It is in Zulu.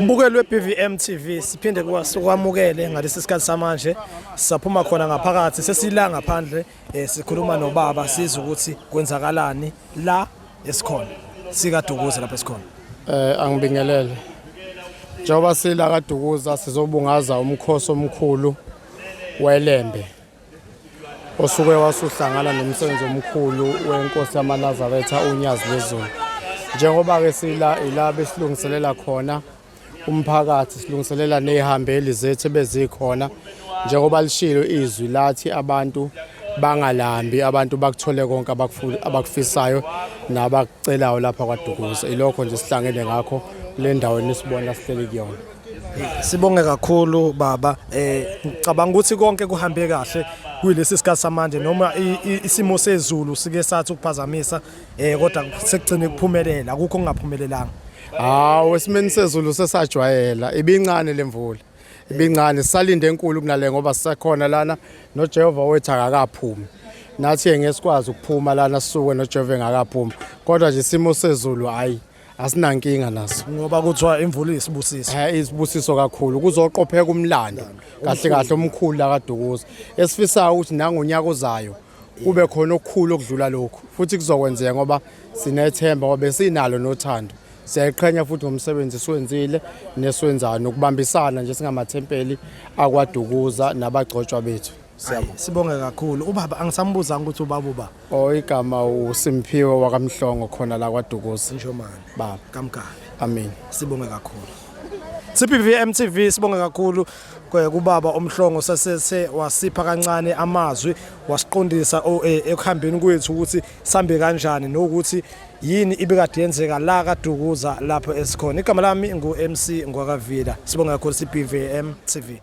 Mbukelo we-BVM TV siphinde kwamukele ngalesi sikhathi samanje saphuma khona ngaphakathi sesila ngaphandle sikhuluma nobaba siza ukuthi kwenzakalani la esikhona sikaDukuza lapha esikhona. Angibingelele. Njengoba sila kaDukuza sizobungaza umkhosi omkhulu weLembe osuke wasuhlangana nomsebenzi omkhulu wenkosi yamaNazaretha uNyazi leZulu. Njengoba ke sila ila besilungiselela khona umphakathi silungiselela nehambeli zethu bezikhona njengoba lishilo izwi lathi abantu bangalambi abantu bakuthole konke abakufisayo nabakucelayo lapha kwaDukuza ilokho nje sihlangene ngakho kule ndawo nisibona sihleli kuyona. Sibonge kakhulu baba ngicabanga ukuthi konke kuhambe kahle kuyilesi sikhathi samanje noma isimo sezulu sike sathi ukuphazamisa kodwa sekugcine kuphumelela akukho ngaphumelelanga. Esimeni sezulu sesajwayela ibincane lemvula ibincane sisalinde enkulu kunale ngoba sisakhona lana noJehova wethu akakaphumi nathi ngesikwazi ukuphuma lana sisuke noJehova engakaphumi kodwa nje isimo sezulu hayi asinankinga naso ngoba kuthiwa imvula isibusiso isibusiso kakhulu kuzoqopheka umlando kahle kahle omkhulu la kaDukuza esifisayo ukuthi nangonyaka ozayo kube khona okukhulu okudlula lokho futhi kuzokwenzeka ngoba sinethemba ngoba sinalo nothando siyayiqhenya futhi ngomsebenzi siwenzile neswenzayo nokubambisana nje singamathempeli akwaDukuza nabagcotshwa bethu. Sibonge kakhulu ubaba angisambuza ukuthi ubaba uba igama uSimphiwe wakaMhlongo khona la kwaDukuza Njomani baba kamkabi. Amen. Sibonge kakhulu. BVM TV sibonge kakhulu kubaba omhlongo sasese wasipha kancane amazwi wasiqondisa ekuhambeni kwethu ukuthi sambe kanjani nokuthi yini ibekade yenzeka la kaDukuza lapho esikhona. Igama lami ngu MC Ngwakavila. Sibonge kakhulu BVM TV.